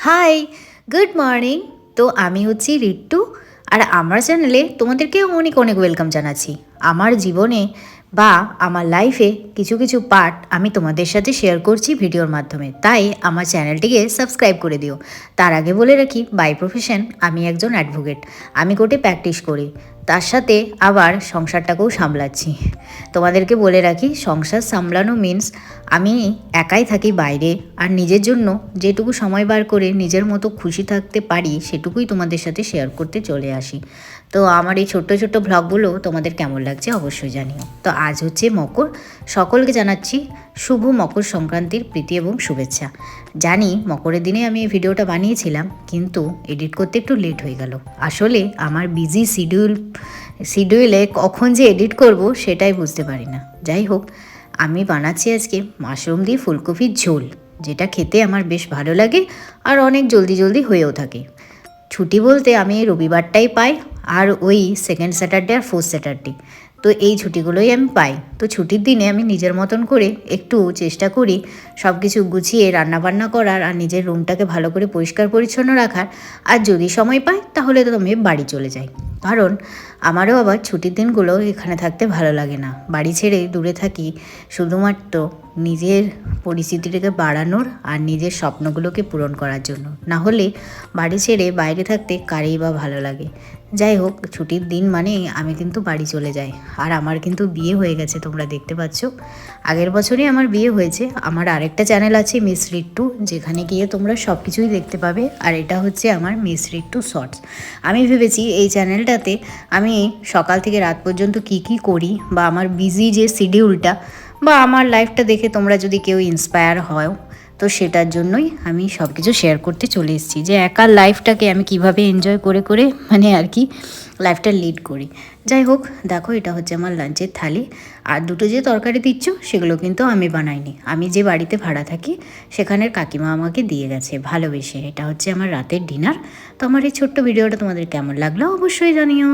High, good morning. তো আমি হচ্ছি রিট্টু, আর আমার চ্যানেলে তোমাদেরকে অনেক অনেক ওয়েলকাম জানাচ্ছি। আমার জীবনে বা আমার লাইফে কিছু কিছু পার্ট আমি তোমাদের সাথে শেয়ার করছি ভিডিওর মাধ্যমে, তাই আমার চ্যানেলটিকে সাবস্ক্রাইব করে দিও। তার আগে বলে রাখি, বাই প্রফেশন আমি একজন অ্যাডভোকেট। আমি কোর্টে প্র্যাকটিস করি, তার সাথে আবার সংসারটাকেও সামলাচ্ছি। তোমাদেরকে বলে রাখি, সংসার সামলানো মিন্স আমি একাই থাকি বাইরে, আর নিজের জন্য যেটুকু সময় বার করে নিজের মতো খুশি থাকতে পারি সেটুকুই তোমাদের সাথে শেয়ার করতে চলে আসি। তো আমার এই ছোট্ট ছোট্ট ভ্লগগুলো তোমাদের কেমন লাগছে অবশ্যই জানিও। তো আজ হচ্ছে মকর, সকলকে জানাচ্ছি শুভ মকর সংক্রান্তির প্রীতি এবং শুভেচ্ছা। জানি মকরের দিনে আমি এই ভিডিওটা বানিয়েছিলাম, কিন্তু এডিট করতে একটু লেট হয়ে গেল। আসলে আমার বিজি শিডিউলে কখন যে এডিট করব সেটাই বুঝতে পারি না। যাই হোক, আমি বানাচ্ছি আজকে মাশরুম দিয়ে ফুলকপির ঝোল, যেটা খেতে আমার বেশ ভালো লাগে আর অনেক জলদি জলদি হয়েও থাকে। ছুটি বলতে আমি রবিবারটাই পাই, আর ওই সেকেন্ড স্যাটারডে আর ফোর্থ স্যাটারডে, তো এই ছুটিগুলোই আমি পাই। তো ছুটির দিনে আমি নিজের মতন করে একটু চেষ্টা করি সব কিছু গুছিয়ে রান্নাবান্না করার, আর নিজের রুমটাকে ভালো করে পরিষ্কার পরিচ্ছন্ন রাখার। আর যদি সময় পাই তাহলে তো আমি বাড়ি চলে যাই, কারণ আমারও আবার ছুটির দিনগুলো এখানে থাকতে ভালো লাগে না। বাড়ি ছেড়ে দূরে থাকি শুধুমাত্র নিজের পরিচিতিটাকে বাড়ানোর আর নিজের স্বপ্নগুলোকে পূরণ করার জন্য, না হলে বাড়ি ছেড়ে বাইরে থাকতে কারেই বা ভালো লাগে। যাই হোক, ছুটির দিন মানে আমি কিন্তু বাড়ি চলে যাই। আর আমার কিন্তু বিয়ে হয়ে গেছে, তোমরা দেখতে পাচ্ছ। আগের বছরই আমার বিয়ে হয়েছে। আমার আরেকটা চ্যানেল আছে মিস রিট্টু, যেখানে গিয়ে তোমরা সব কিছুই দেখতে পাবে, আর এটা হচ্ছে আমার মিস রিট্টু শর্টস। আমি ভেবেছি এই চ্যানেলটাতে আমি সকাল থেকে রাত পর্যন্ত কি করি, বা আমার বিজি যে শিডিউলটা, বা আমার লাইফটা দেখে তোমরা যদি কেউ ইন্সপায়ার হয়, তো সেটার জন্যই আমি সব কিছু শেয়ার করতে চলে এসেছি, যে একার লাইফটাকে আমি কিভাবে এনজয় করে করে মানে আর কি লাইফটা লিড করি। যাই হোক, দেখো এটা হচ্ছে আমার লাঞ্চের থালি। আর দুটো যে তরকারি দিচ্ছ সেগুলো কিন্তু আমি বানাইনি, আমি যে বাড়িতে ভাড়া থাকি সেখানের কাকিমা আমাকে দিয়ে গেছে ভালোবেসে। এটা হচ্ছে আমার রাতের ডিনার। তো আমার এই ছোট্ট ভিডিওটা তোমাদের কেমন লাগলো অবশ্যই জানিও।